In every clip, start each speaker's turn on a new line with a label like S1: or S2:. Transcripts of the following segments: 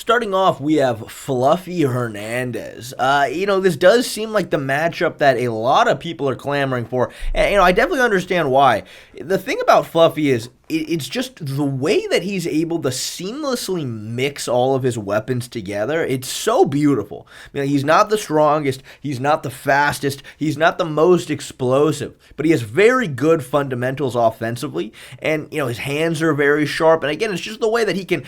S1: Starting off, we have Fluffy Hernandez. This does seem like the matchup that a lot of people are clamoring for. And, I definitely understand why. The thing about Fluffy is it's just the way that he's able to seamlessly mix all of his weapons together. It's so beautiful. He's not the strongest, he's not the fastest, he's not the most explosive, but he has very good fundamentals offensively, and, his hands are very sharp, and again, it's just the way that he can,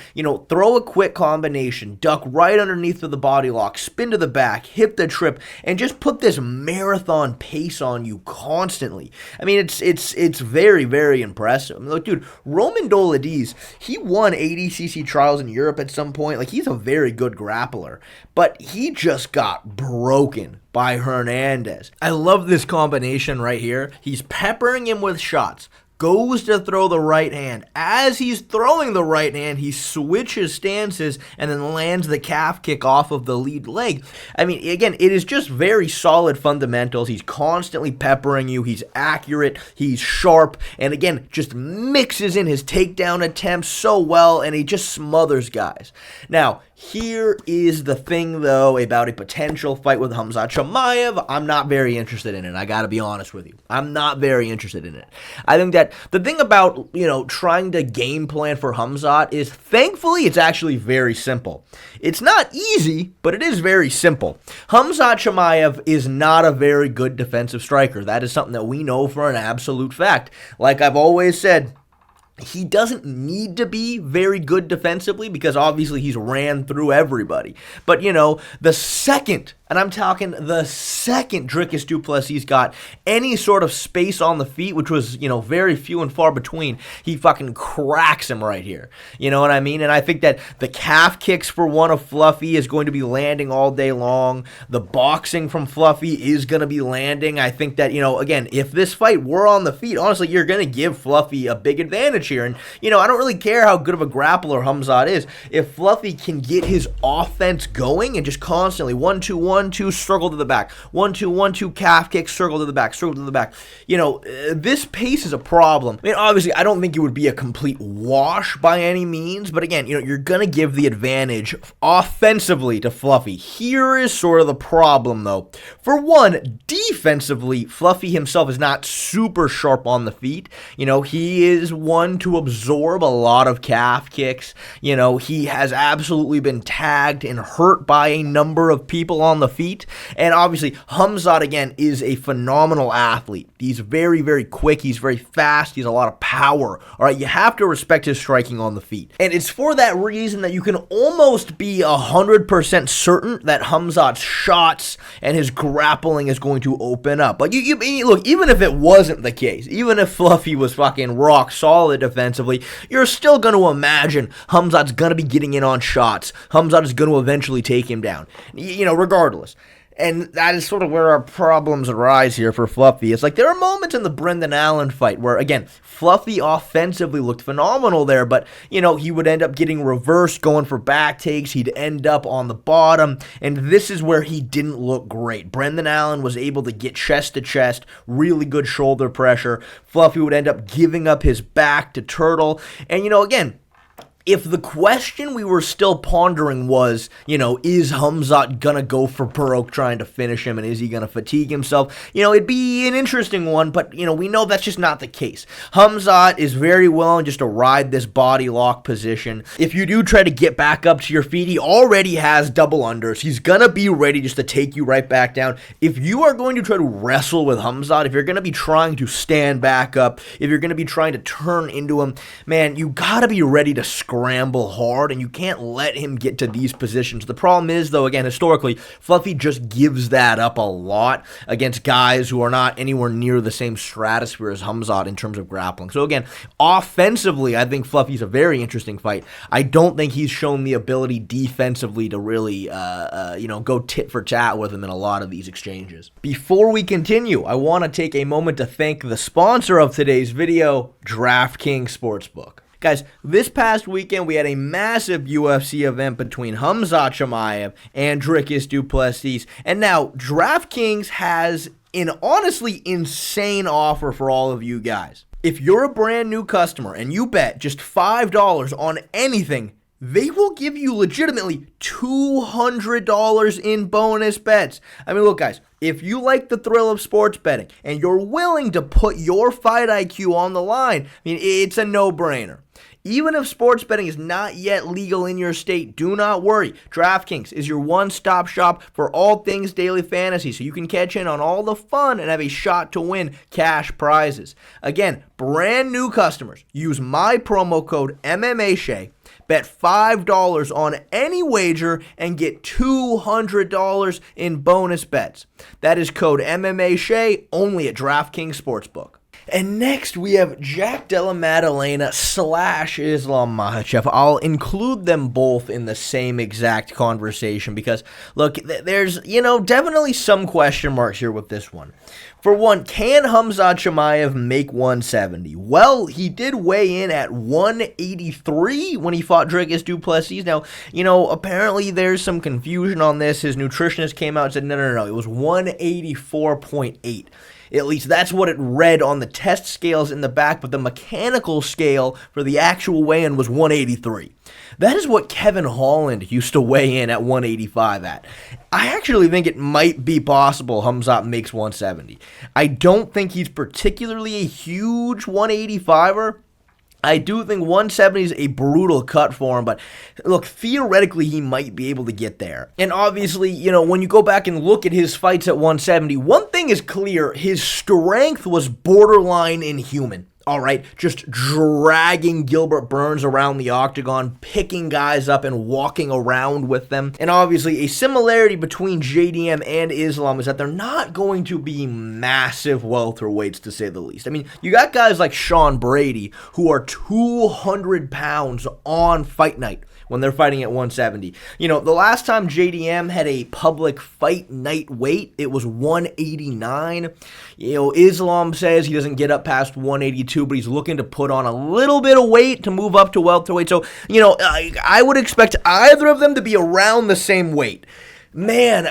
S1: throw a quick combination, duck right underneath of the body lock, spin to the back, hit the trip, and just put this marathon pace on you constantly. It's very, very impressive. Look, dude, Roman Dolidze, he won ADCC trials in Europe at some point. Like, he's a very good grappler, but he just got broken by Hernandez. I love this combination right here. He's peppering him with shots. Goes to throw the right hand. As he's throwing the right hand, he switches stances and then lands the calf kick off of the lead leg. Again, it is just very solid fundamentals. He's constantly peppering you. He's accurate. He's sharp. And again, just mixes in his takedown attempts so well, and he just smothers guys. Now, here is the thing, though, about a potential fight with Khamzat Chimaev. I'm not very interested in it. I got to be honest with you. I'm not very interested in it. I think that the thing about, trying to game plan for Khamzat is, thankfully, it's actually very simple. It's not easy, but it is very simple. Khamzat Chimaev is not a very good defensive striker. That is something that we know for an absolute fact. Like I've always said, he doesn't need to be very good defensively because obviously he's ran through everybody. But, the second, and I'm talking the second Dricus du Plessis got any sort of space on the feet, which was, very few and far between, he fucking cracks him right here. You know what I mean? And I think that the calf kicks for one of Fluffy is going to be landing all day long. The boxing from Fluffy is going to be landing. I think that, again, if this fight were on the feet, honestly, you're going to give Fluffy a big advantage here. And, I don't really care how good of a grappler Khamzat is. If Fluffy can get his offense going and just constantly 1-2, 1-2, circle to the back, 1-2, 1-2, calf kick, circle to the back, circle to the back. This pace is a problem. Obviously, I don't think it would be a complete wash by any means, but again, you're going to give the advantage offensively to Fluffy. Here is sort of the problem, though. For one, defensively, Fluffy himself is not super sharp on the feet. He is one to absorb a lot of calf kicks. He has absolutely been tagged and hurt by a number of people on the feet. And obviously, Khamzat, again, is a phenomenal athlete. He's very, very quick. He's very fast. He has a lot of power. All right, you have to respect his striking on the feet. And it's for that reason that you can almost be 100% certain that Khamzat's shots and his grappling is going to open up. Like, look, even if it wasn't the case, even if Fluffy was fucking rock solid defensively, you're still going to imagine Khamzat's going to be getting in on shots. Khamzat is going to eventually take him down, regardless. And that is sort of where our problems arise here for Fluffy. It's like there are moments in the Brendan Allen fight where, again, Fluffy offensively looked phenomenal there, but, he would end up getting reversed, going for back takes. He'd end up on the bottom, and this is where he didn't look great. Brendan Allen was able to get chest to chest, really good shoulder pressure. Fluffy would end up giving up his back to Turtle, and, again, if the question we were still pondering was, is Khamzat gonna go for Baroque trying to finish him, and is he gonna fatigue himself? It'd be an interesting one, but, we know that's just not the case. Khamzat is very willing just to ride this body lock position. If you do try to get back up to your feet, he already has double unders. He's gonna be ready just to take you right back down. If you are going to try to wrestle with Khamzat, if you're gonna be trying to stand back up, if you're gonna be trying to turn into him, man, you gotta be ready to scramble hard, and you can't let him get to these positions. The problem is, though, again, historically, Fluffy just gives that up a lot against guys who are not anywhere near the same stratosphere as Khamzat in terms of grappling. So again, offensively, I think Fluffy's a very interesting fight. I don't think he's shown the ability defensively to really, go tit for tat with him in a lot of these exchanges. Before we continue, I want to take a moment to thank the sponsor of today's video, DraftKings Sportsbook. Guys, this past weekend, we had a massive UFC event between Khamzat Chimaev and Dricus du Plessis. And now, DraftKings has an honestly insane offer for all of you guys. If you're a brand new customer and you bet just $5 on anything, they will give you legitimately $200 in bonus bets. I mean, look, guys, if you like the thrill of sports betting and you're willing to put your fight IQ on the line, I mean, it's a no-brainer. Even if sports betting is not yet legal in your state, do not worry. DraftKings is your one-stop shop for all things daily fantasy, so you can catch in on all the fun and have a shot to win cash prizes. Again, brand new customers, use my promo code ytmmache, bet $5 on any wager, and get $200 in bonus bets. That is code ytmmache only at DraftKings Sportsbook. And next we have Della Maddalena / Islam Makhachev. I'll include them both in the same exact conversation because, look, there's, definitely some question marks here with this one. For one, can Khamzat Chimaev make 170? Well, he did weigh in at 183 when he fought Dricus du Plessis. Now, apparently there's some confusion on this. His nutritionist came out and said, no, it was 184.8. At least that's what it read on the test scales in the back, but the mechanical scale for the actual weigh-in was 183. That is what Kevin Holland used to weigh in at 185 at. I actually think it might be possible Khamzat makes 170. I don't think he's particularly a huge 185er. I do think 170 is a brutal cut for him, but look, theoretically, he might be able to get there. And obviously, when you go back and look at his fights at 170, one thing is clear, his strength was borderline inhuman. All right, just dragging Gilbert Burns around the octagon, picking guys up and walking around with them. And obviously, a similarity between JDM and Islam is that they're not going to be massive welterweights, to say the least. I mean, you got guys like Sean Brady, who are 200 pounds on fight night when they're fighting at 170. The last time JDM had a public fight night weight, it was 189. Islam says he doesn't get up past 182, but he's looking to put on a little bit of weight to move up to welterweight. So, I would expect either of them to be around the same weight. Man,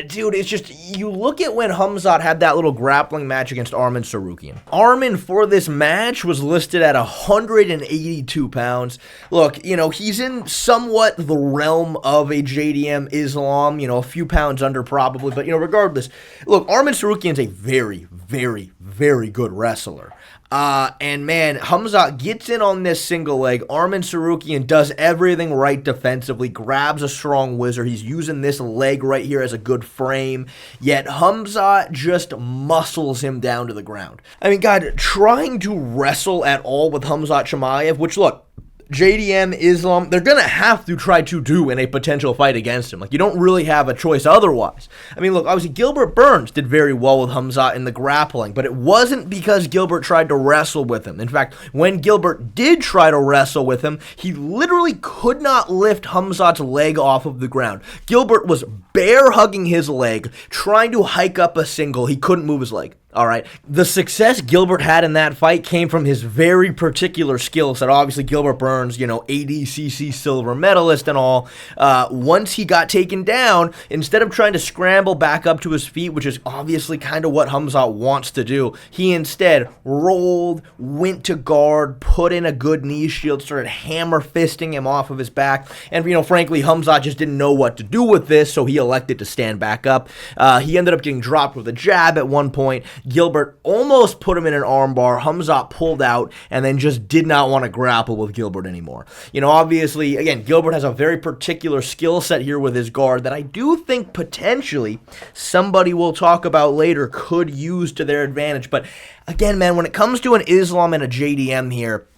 S1: dude, it's just, you look at when Khamzat had that little grappling match against Arman Tsarukyan. Arman, for this match, was listed at 182 pounds. Look, he's in somewhat the realm of a JDM Islam, a few pounds under probably, but, regardless, look, Arman Tsarukyan's a very, very, very good wrestler. And man, Khamzat gets in on this single leg. Arman Tsarukyan does everything right defensively, grabs a strong whizzer. He's using this leg right here as a good frame. Yet Khamzat just muscles him down to the ground. I mean, God, trying to wrestle at all with Khamzat Chimaev, which, look, JDM, Islam, they're going to have to try to do in a potential fight against him. Like, you don't really have a choice otherwise. I mean, look, obviously, Gilbert Burns did very well with Khamzat in the grappling, but it wasn't because Gilbert tried to wrestle with him. In fact, when Gilbert did try to wrestle with him, he literally could not lift Khamzat's leg off of the ground. Gilbert was bear hugging his leg, trying to hike up a single. He couldn't move his leg. All right. The success Gilbert had in that fight came from his very particular skill set. Obviously, Gilbert Burns, ADCC silver medalist and all. Once he got taken down, instead of trying to scramble back up to his feet, which is obviously kind of what Khamzat wants to do, he instead rolled, went to guard, put in a good knee shield, started hammer fisting him off of his back. And, frankly, Khamzat just didn't know what to do with this, so he elected to stand back up. He ended up getting dropped with a jab at one point. Gilbert almost put him in an armbar. Khamzat pulled out and then just did not want to grapple with Gilbert anymore. Obviously, again, Gilbert has a very particular skill set here with his guard that I do think potentially somebody we'll talk about later could use to their advantage. But again, man, when it comes to an Islam and a JDM here,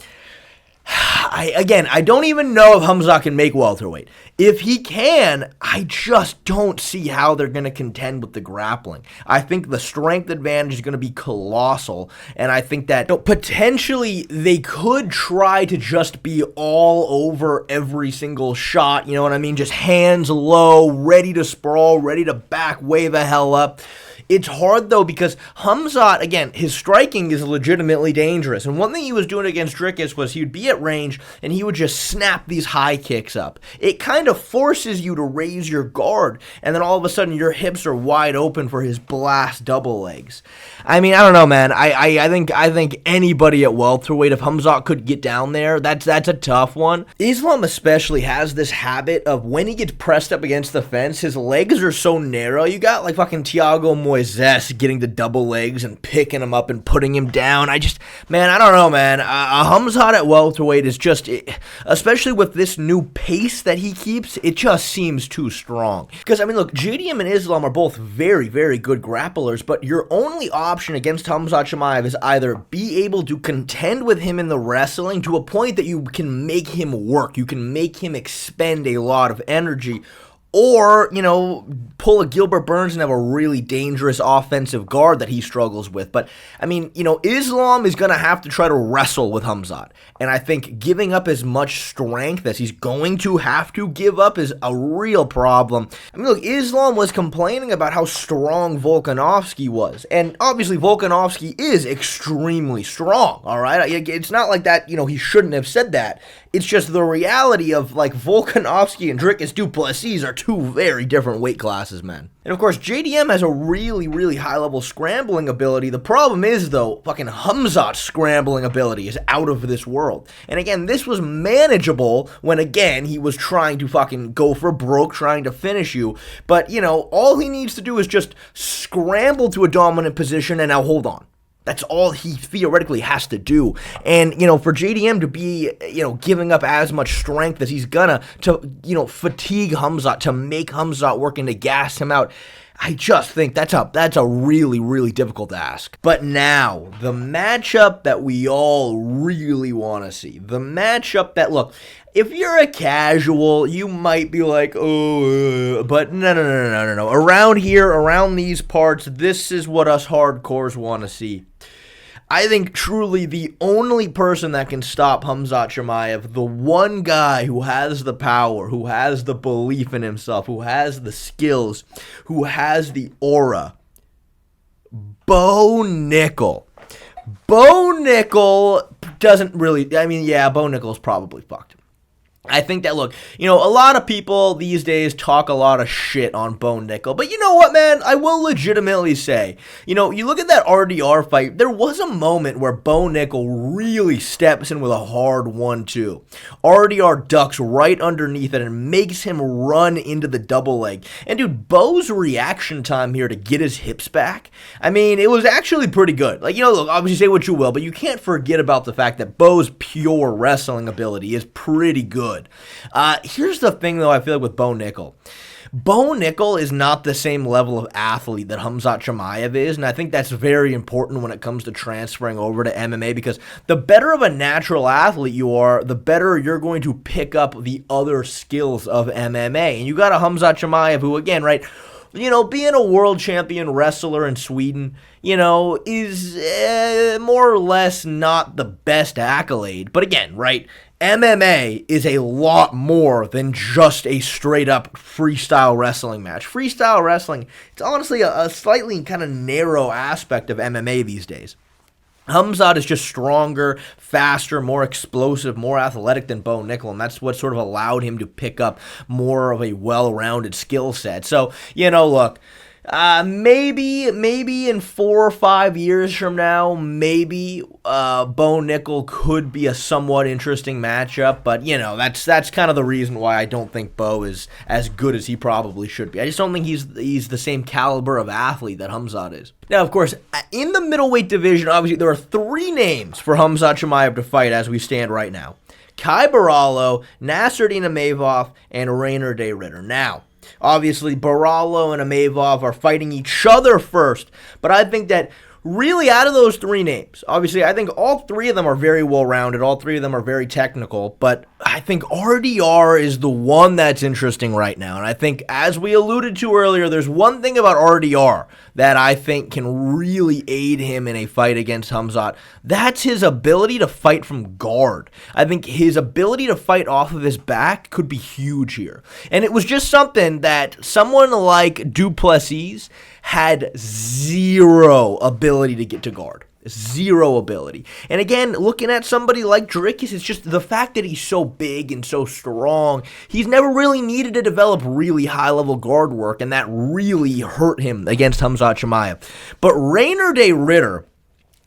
S1: I don't even know if Khamzat can make welterweight. If he can, I just don't see how they're going to contend with the grappling. I think the strength advantage is going to be colossal, and I think that potentially they could try to just be all over every single shot, you know what I mean? Just hands low, ready to sprawl, ready to back way the hell up. It's hard, though, because Khamzat, again, his striking is legitimately dangerous. And one thing he was doing against Dricus was he would be at range and he would just snap these high kicks up. It kind of forces you to raise your guard, and then all of a sudden your hips are wide open for his blast double legs. I mean, I don't know, man. I think anybody at welterweight, if Khamzat could get down there, that's a tough one. Islam especially has this habit of when he gets pressed up against the fence, his legs are so narrow. You got like fucking Thiago Moises getting the double legs and picking him up and putting him down. I don't know, man. Khamzat at welterweight is just, especially with this new pace that he keeps, it just seems too strong. Because, I mean, look, JDM and Islam are both very, very good grapplers, but your only option against Khamzat Chimaev is either be able to contend with him in the wrestling to a point that you can make him work, you can make him expend a lot of energy, or, pull a Gilbert Burns and have a really dangerous offensive guard that he struggles with. But, I mean, Islam is going to have to try to wrestle with Khamzat. And I think giving up as much strength as he's going to have to give up is a real problem. I mean, look, Islam was complaining about how strong Volkanovski was. And obviously Volkanovski is extremely strong, all right? It's not like that, he shouldn't have said that. It's just the reality of, like, Volkanovski and Dricus du Plessis are two very different weight classes, man. And, of course, JDM has a really, really high-level scrambling ability. The problem is, though, fucking Khamzat's scrambling ability is out of this world. And, again, this was manageable when, again, he was trying to fucking go for broke, trying to finish you. But, all he needs to do is just scramble to a dominant position and now hold on. That's all he theoretically has to do. And, for JDM to be, giving up as much strength as he's gonna to, fatigue Khamzat, to make Khamzat work and to gas him out, I just think that's a really, really difficult ask. But now, the matchup that we all really want to see. The matchup that, look, if you're a casual, you might be like, oh, but no. Around here, around these parts, this is what us hardcores want to see. I think truly the only person that can stop Khamzat Chimaev, the one guy who has the power, who has the belief in himself, who has the skills, who has the aura, Bo Nickal. Bo Nickal doesn't really, Bo Nickal's probably fucked. I think that, look, a lot of people these days talk a lot of shit on Bo Nickal, but you know what, man? I will legitimately say, you look at that RDR fight, there was a moment where Bo Nickal really steps in with a hard 1-2. RDR ducks right underneath it and makes him run into the double leg. And, dude, Bo's reaction time here to get his hips back, I mean, it was actually pretty good. Like, look, obviously say what you will, but you can't forget about the fact that Bo's pure wrestling ability is pretty good. Here's the thing, though, I feel like with Bo Nickal. Bo Nickal is not the same level of athlete that Khamzat Chimaev is, and I think that's very important when it comes to transferring over to MMA, because the better of a natural athlete you are, the better you're going to pick up the other skills of MMA. And you got a Khamzat Chimaev who, again, right, being a world champion wrestler in Sweden, is more or less not the best accolade. But again, right, MMA is a lot more than just a straight-up freestyle wrestling match. Freestyle wrestling, it's honestly a slightly kind of narrow aspect of MMA these days. Khamzat is just stronger, faster, more explosive, more athletic than Bo Nickal, and that's what sort of allowed him to pick up more of a well-rounded skill set. So, look, maybe in 4 or 5 years from now, maybe Bo Nickal could be a somewhat interesting matchup, but that's kind of the reason why I don't think Bo is as good as he probably should be. I just don't think he's the same caliber of athlete that Khamzat is. Now, of course, in the middleweight division, obviously there are 3 names for Khamzat Chimaev to fight as we stand right now: Caoi Borralho, Nasruddin Imavov, and Reiner de Ridder. Now, obviously, Borrahlo and Imavov are fighting each other first, but I think that really out of those 3 names, obviously, I think all 3 of them are very well-rounded, all 3 of them are very technical, but I think RDR is the one that's interesting right now. And I think, as we alluded to earlier, there's one thing about RDR that I think can really aid him in a fight against Khamzat. That's his ability to fight from guard. I think his ability to fight off of his back could be huge here. And it was just something that someone like Plessis had zero ability to get to guard. Zero ability. And again, looking at somebody like Dricus, it's just the fact that he's so big and so strong. He's never really needed to develop really high-level guard work, and that really hurt him against Khamzat Chimaev. But Reiner de Ritter,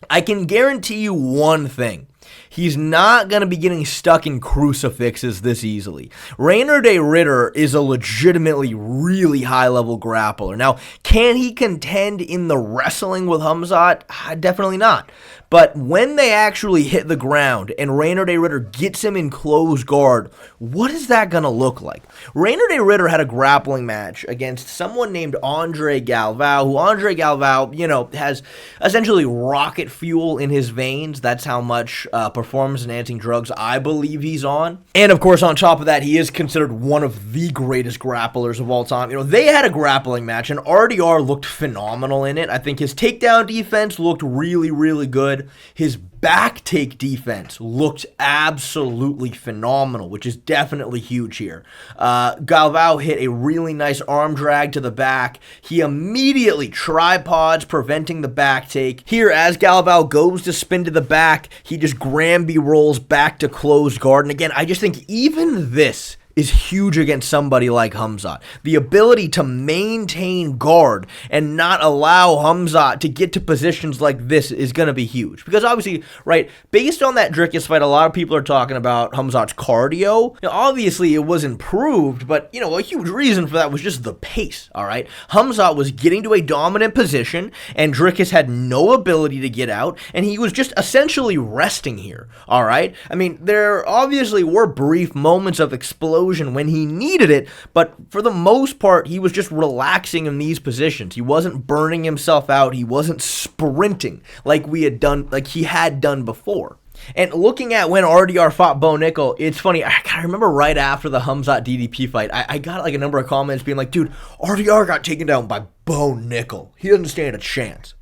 S1: I can guarantee you one thing. He's not going to be getting stuck in crucifixes this easily. Reiner de Ritter is a legitimately really high-level grappler. Now, can he contend in the wrestling with Khamzat? Definitely not. But when they actually hit the ground and Reiner de Ritter gets him in close guard, what is that going to look like? Reiner de Ritter had a grappling match against someone named Andre Galvao, who Andre Galvao, has essentially rocket fuel in his veins. That's how much performance-enhancing drugs I believe he's on. And, of course, on top of that, he is considered one of the greatest grapplers of all time. They had a grappling match, and RDR looked phenomenal in it. I think his takedown defense looked really, really good. His back take defense looked absolutely phenomenal, which is definitely huge here. Galvao hit a really nice arm drag to the back. He immediately tripods, preventing the back take. Here, as Galvao goes to spin to the back, he just Granby rolls back to close guard. And again, I just think even this is huge against somebody like Khamzat. The ability to maintain guard and not allow Khamzat to get to positions like this is going to be huge. Because obviously, right, based on that Dricus fight, a lot of people are talking about Khamzat's cardio. Obviously, it was improved, but, a huge reason for that was just the pace, all right? Khamzat was getting to a dominant position, and Dricus had no ability to get out, and he was just essentially resting here, all right? I mean, there obviously were brief moments of explosion when he needed it, but for the most part, he was just relaxing in these positions. He wasn't burning himself out. He wasn't sprinting like he had done before. And looking at when RDR fought Bo Nickal, it's funny, I remember right after the Khamzat DDP fight, I got a number of comments being like, dude, RDR got taken down by Bo Nickal. He doesn't stand a chance.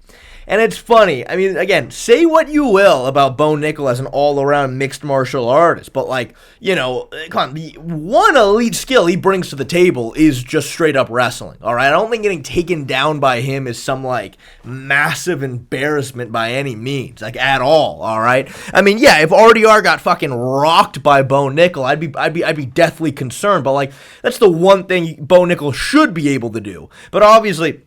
S1: And it's funny. I mean, again, say what you will about Bo Nickal as an all-around mixed martial artist, but, come on, the one elite skill he brings to the table is just straight-up wrestling, all right? I don't think getting taken down by him is some, massive embarrassment by any means, at all right? I mean, yeah, if RDR got fucking rocked by Bo Nickal, I'd be deathly concerned, but, that's the one thing Bo Nickal should be able to do. But obviously,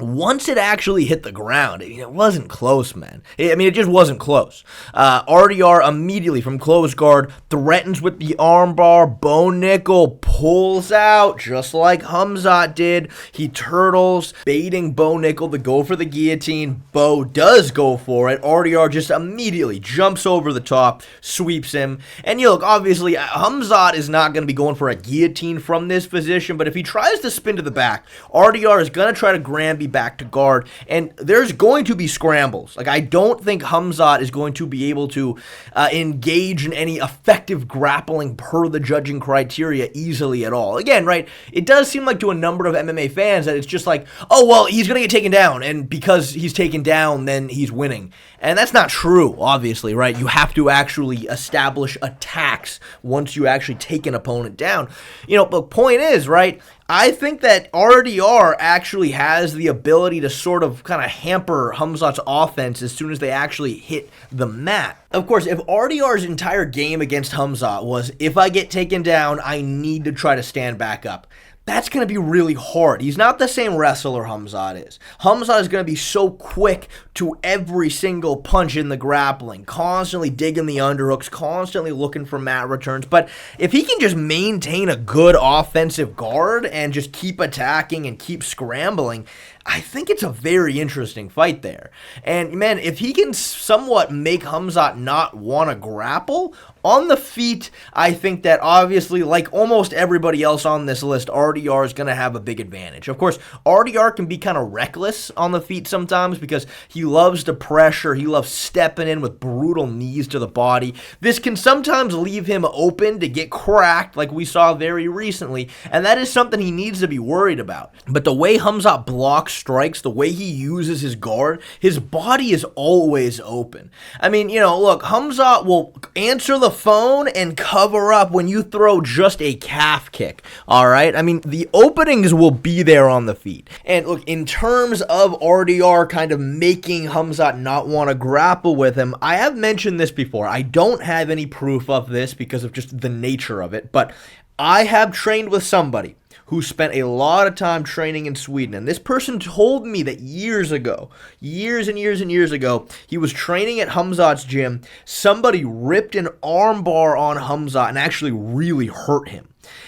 S1: once it actually hit the ground, it wasn't close, man. It just wasn't close. RDR immediately from close guard threatens with the armbar. Bo Nickal pulls out just like Khamzat did. He turtles, baiting Bo Nickal to go for the guillotine. Bo does go for it. RDR just immediately jumps over the top, sweeps him. And look, obviously, Khamzat is not going to be going for a guillotine from this position, but if he tries to spin to the back, RDR is going to try to Granby back to guard, and there's going to be scrambles. I don't think Khamzat is going to be able to engage in any effective grappling per the judging criteria easily at all. Again, right, it does seem like to a number of MMA fans that it's just oh, well, he's going to get taken down, and because he's taken down, then he's winning. And that's not true, obviously, right? You have to actually establish attacks once you actually take an opponent down. The point is, right, I think that RDR actually has the ability to sort of kind of hamper Khamzat's offense as soon as they actually hit the mat. Of course, if RDR's entire game against Khamzat was, if I get taken down, I need to try to stand back up, that's going to be really hard. He's not the same wrestler Khamzat is. Khamzat is going to be so quick to every single punch in the grappling, constantly digging the underhooks, constantly looking for mat returns. But if he can just maintain a good offensive guard and just keep attacking and keep scrambling, I think it's a very interesting fight there. And man, if he can somewhat make Khamzat not want to grapple on the feet, I think that obviously, like almost everybody else on this list, RDR is going to have a big advantage. Of course, RDR can be kind of reckless on the feet sometimes because he loves the pressure. He loves stepping in with brutal knees to the body. This can sometimes leave him open to get cracked like we saw very recently, and that is something he needs to be worried about. But the way Khamzat blocks strikes, the way he uses his guard, his body is always open. I mean, look, Khamzat will answer the phone and cover up when you throw just a calf kick, all right? I mean, the openings will be there on the feet. And look, in terms of RDR kind of making Khamzat not want to grapple with him, I have mentioned this before. I don't have any proof of this because of just the nature of it, but I have trained with somebody who spent a lot of time training in Sweden. And this person told me that years ago, years and years ago, he was training at Khamzat's gym. Somebody ripped an armbar on Khamzat and actually really hurt him.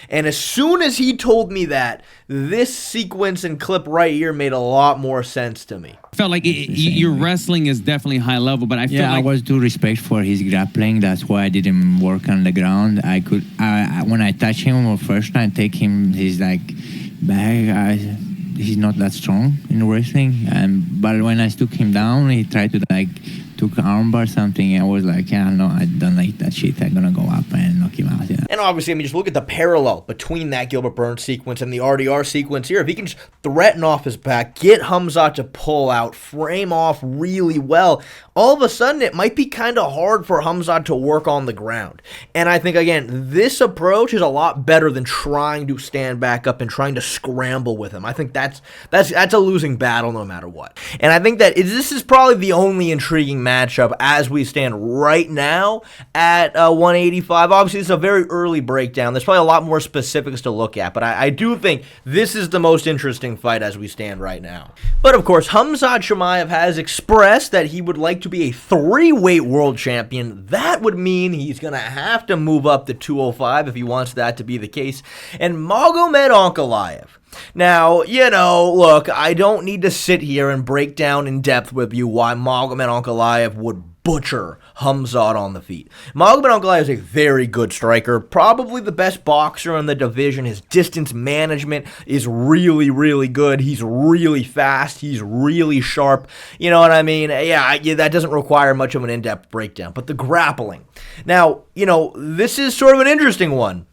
S1: And as soon as he told me that, this sequence and clip right here made a lot more sense to me.
S2: I felt like your wrestling is definitely high level, but I feel like...
S3: I was too respect for his grappling. That's why I didn't work on the ground. When I touch him the first time, take him, he's like, he's not that strong in wrestling. But when I took him down, he tried to took armbar something. I was like, no, I don't like that shit. I'm gonna go up and knock him out. Yeah.
S1: And obviously, I mean, just look at the parallel between that Gilbert Burns sequence and the RDR sequence here. If he can just threaten off his back, get Khamzat to pull out, frame off really well, all of a sudden it might be kind of hard for Khamzat to work on the ground. And I think, again, this approach is a lot better than trying to stand back up and trying to scramble with him. I think that's a losing battle no matter what. And I think that this is probably the only intriguing matchup as we stand right now at 185. Obviously, it's a very early breakdown. There's probably a lot more specifics to look at, but I do think this is the most interesting fight as we stand right now. But of course, Khamzat Chimaev has expressed that he would like to be a 3-weight world champion. That would mean he's going to have to move up to 205 if he wants that to be the case. And Magomed Ankalaev. Now, look, I don't need to sit here and break down in depth with you why Magomed Ankalaev would butcher Khamzat on the feet. Magomed Ankalaev is a very good striker, probably the best boxer in the division. His distance management is really, really good. He's really fast. He's really sharp. You know what I mean? Yeah, that doesn't require much of an in-depth breakdown. But the grappling. Now, this is sort of an interesting one.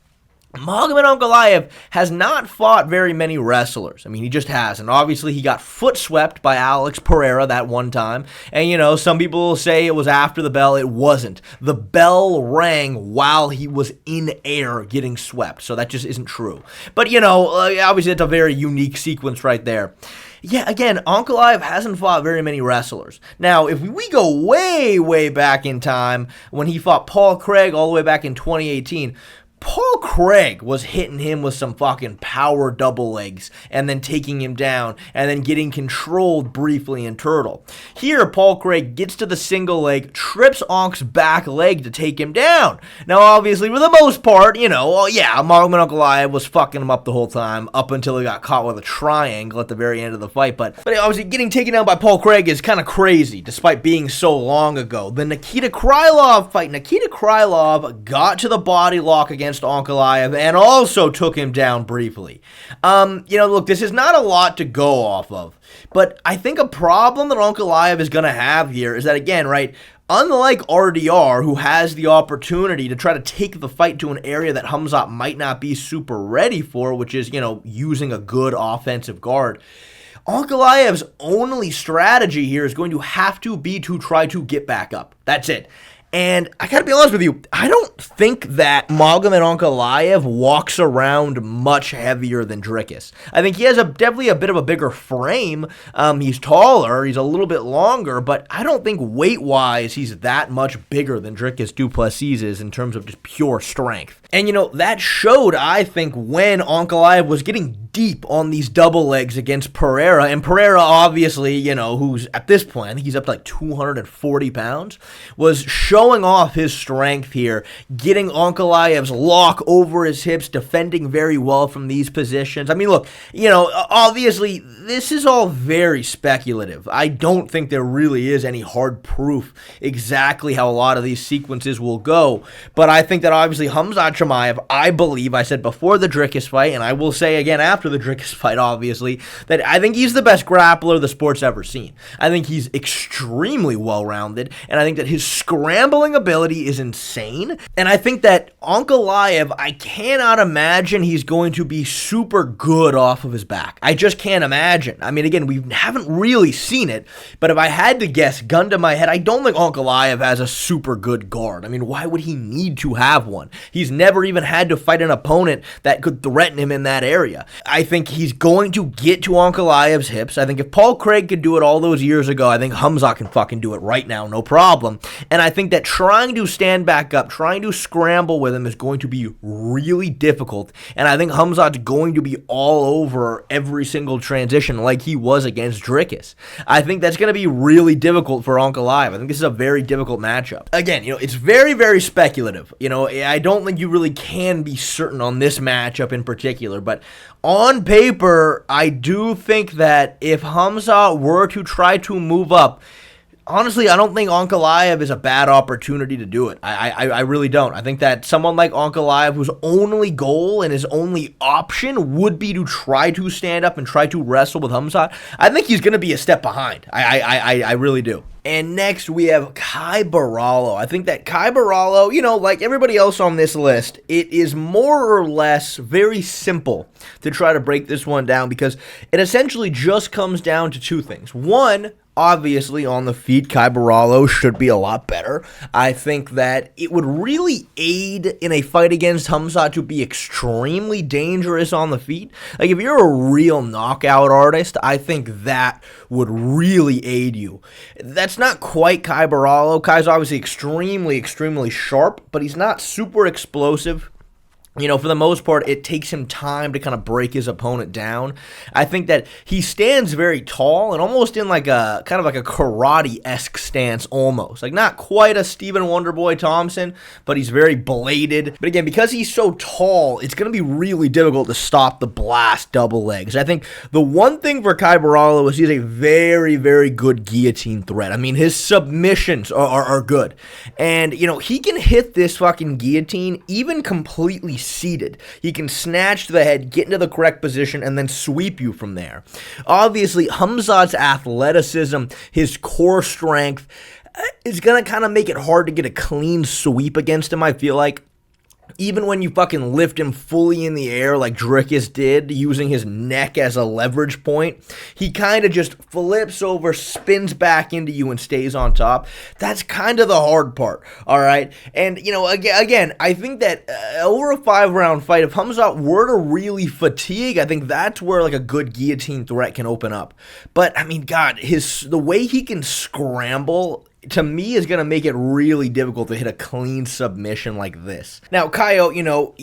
S1: Magomed Ankalaev has not fought very many wrestlers. I mean, he just hasn't. Obviously, he got foot swept by Alex Pereira that one time. And, some people will say it was after the bell. It wasn't. The bell rang while he was in air getting swept. So that just isn't true. But, obviously, it's a very unique sequence right there. Yeah, again, Ankalaev hasn't fought very many wrestlers. Now, if we go way, way back in time, when he fought Paul Craig all the way back in 2018, Paul Craig was hitting him with some fucking power double legs and then taking him down and then getting controlled briefly in Turtle. Here, Paul Craig gets to the single leg, trips Ank's back leg to take him down. Now, obviously, for the most part, Magomed Ankalaev was fucking him up the whole time up until he got caught with a triangle at the very end of the fight. But obviously, getting taken down by Paul Craig is kind of crazy, despite being so long ago. The Nikita Krylov fight. Nikita Krylov got to the body lock against Ankalaev and also took him down briefly. Look, this is not a lot to go off of, but I think a problem that Ankalaev is going to have here is that, again, right, unlike RDR, who has the opportunity to try to take the fight to an area that Khamzat might not be super ready for, which is, using a good offensive guard, Ankalaev's only strategy here is going to have to be to try to get back up. That's it. And I gotta be honest with you, I don't think that Magomed Ankalaev walks around much heavier than Dricus. I think he has definitely a bit of a bigger frame. He's taller, he's a little bit longer, but I don't think weight-wise he's that much bigger than Dricus du Plessis is in terms of just pure strength. And, that showed, I think, when Ankalaev was getting deep on these double legs against Pereira, and Pereira, obviously, you know, who's at this point, I think he's up to like 240 pounds, was showing off his strength here, getting Ankalaev's lock over his hips, defending very well from these positions. I mean, look, you know, obviously, this is all very speculative. I don't think there really is any hard proof exactly how a lot of these sequences will go, but I think that obviously Khamzat Chimaev, I believe, I said before the Dricus fight, and I will say again after the Dricus fight, obviously, that I think he's the best grappler the sport's ever seen. I think he's extremely well-rounded, and I think that his scrambling ability is insane, and I think that Ankalaev, I cannot imagine he's going to be super good off of his back. I just can't imagine. I mean, again, we haven't really seen it, but if I had to guess, gun to my head, I don't think Ankalaev has a super good guard. I mean, why would he need to have one? He's never even had to fight an opponent that could threaten him in that area. I think he's going to get to Ankalaev's hips. I think if Paul Craig could do it all those years ago, I think Khamzat can fucking do it right now, no problem. And I think that trying to stand back up, trying to scramble with him is going to be really difficult. And I think Khamzat's going to be all over every single transition like he was against Dricus. I think that's going to be really difficult for Ankalaev. I think this is a very difficult matchup. Again, you know, it's very, very speculative. You know, I don't think you really can be certain on this matchup in particular, but on paper, I do think that if Khamzat were to try to move up, honestly, I don't think Ankalaev is a bad opportunity to do it. I really don't. I think that someone like Ankalaev, whose only goal and his only option would be to try to stand up and try to wrestle with Khamzat, I think he's going to be a step behind. I really do. And next, we have Caoi Borralho. I think that Caoi Borralho, you know, like everybody else on this list, it is more or less very simple to try to break this one down because it essentially just comes down to two things. One, obviously, on the feet, Caoi Borralho should be a lot better. I think that it would really aid in a fight against Khamzat to be extremely dangerous on the feet. Like, if you're a real knockout artist, I think that would really aid you. That's not quite Caoi Borralho. Caio's obviously extremely sharp, but he's not super explosive. You know, for the most part, it takes him time to kind of break his opponent down. I think that he stands very tall and almost in like a kind of like a karate-esque stance almost. Like not quite a Stephen Wonderboy Thompson, but he's very bladed. But again, because he's so tall, it's going to be really difficult to stop the blast double legs. I think the one thing for Caoi Borralho is he's a very, very good guillotine threat. I mean, his submissions are good. And, you know, he can hit this fucking guillotine even completely seated. He can snatch to the head, get into the correct position, and then sweep you from there. Obviously, Khamzat's athleticism, his core strength, is going to kind of make it hard to get a clean sweep against him, I feel like. Even when you fucking lift him fully in the air like Dricus did, using his neck as a leverage point, he kind of just flips over, spins back into you, and stays on top. That's kind of the hard part, all right? And, you know, again, I think that over a 5-round fight, if Khamzat were to really fatigue, I think that's where, like, a good guillotine threat can open up. But, I mean, God, the way he can scramble, to me, is going to make it really difficult to hit a clean submission like this. Now, Caio, you know,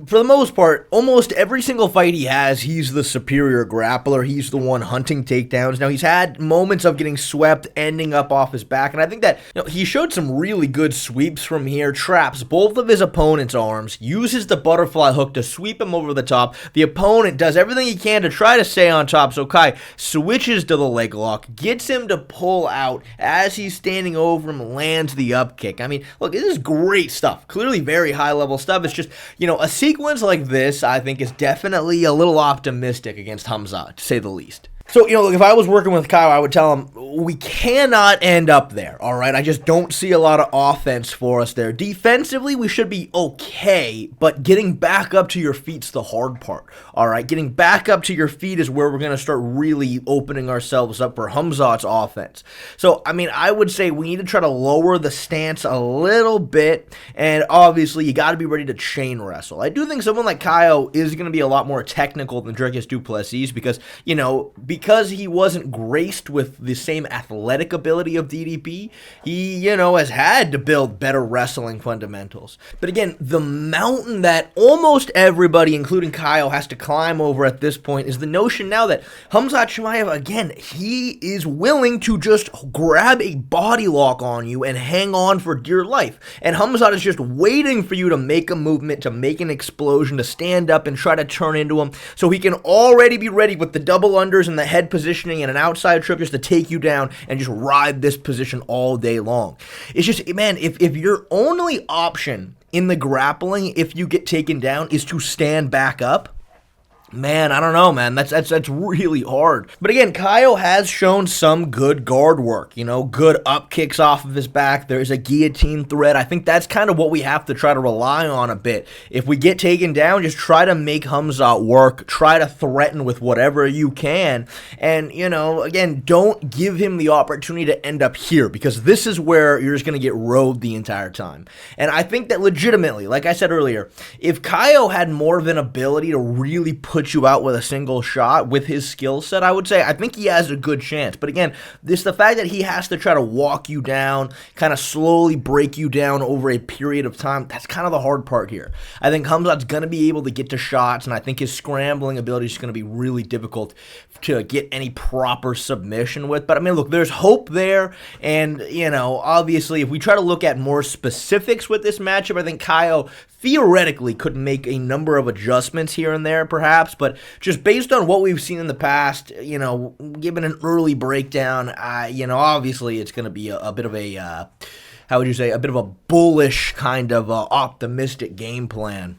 S1: for the most part, almost every single fight he has, he's the superior grappler. He's the one hunting takedowns. Now, he's had moments of getting swept, ending up off his back, and I think that, you know, he showed some really good sweeps from here, traps both of his opponent's arms, uses the butterfly hook to sweep him over the top. The opponent does everything he can to try to stay on top, so Caio switches to the leg lock, gets him to pull out as he's standing over him, lands the up kick. I mean, look, this is great stuff. Clearly very high-level stuff. It's just, you know, a sequence like this, I think, is definitely a little optimistic against Khamzat, to say the least. So, you know, look, if I was working with Caio, I would tell him, we cannot end up there, all right? I just don't see a lot of offense for us there. Defensively, we should be okay, but getting back up to your feet's the hard part, all right? Getting back up to your feet is where we're going to start really opening ourselves up for Khamzat's offense. So, I mean, I would say we need to try to lower the stance a little bit, and obviously, you got to be ready to chain wrestle. I do think someone like Caio is going to be a lot more technical than Dricus du Plessis because, you know, because he wasn't graced with the same athletic ability of DDP, he, you know, has had to build better wrestling fundamentals. But again, the mountain that almost everybody, including Caio, has to climb over at this point is the notion now that Khamzat Chimaev, again, he is willing to just grab a body lock on you and hang on for dear life. And Khamzat is just waiting for you to make a movement, to make an explosion, to stand up and try to turn into him, so he can already be ready with the double unders and the head positioning and an outside trip just to take you down and just ride this position all day long. It's just, man, if your only option in the grappling, if you get taken down, is to stand back up, man, I don't know, man. That's really hard. But again, Caio has shown some good guard work, you know, good up kicks off of his back. There's a guillotine threat. I think that's kind of what we have to try to rely on a bit. If we get taken down, just try to make Khamzat work. Try to threaten with whatever you can. And, you know, again, don't give him the opportunity to end up here, because this is where you're just going to get rode the entire time. And I think that legitimately, like I said earlier, if Caio had more of an ability to really put you out with a single shot with his skill set, I would say I think he has a good chance. But again, this the fact that he has to try to walk you down, kind of slowly break you down over a period of time, that's kind of the hard part here. I think Khamzat's going to be able to get to shots, and I think his scrambling ability is going to be really difficult to get any proper submission with. But I mean, look, there's hope there, and, you know, obviously if we try to look at more specifics with this matchup, I think Caio theoretically could make a number of adjustments here and there, perhaps, but just based on what we've seen in the past, you know, given an early breakdown, you know, obviously it's going to be a bit of a, how would you say, a bit of a bullish kind of optimistic game plan.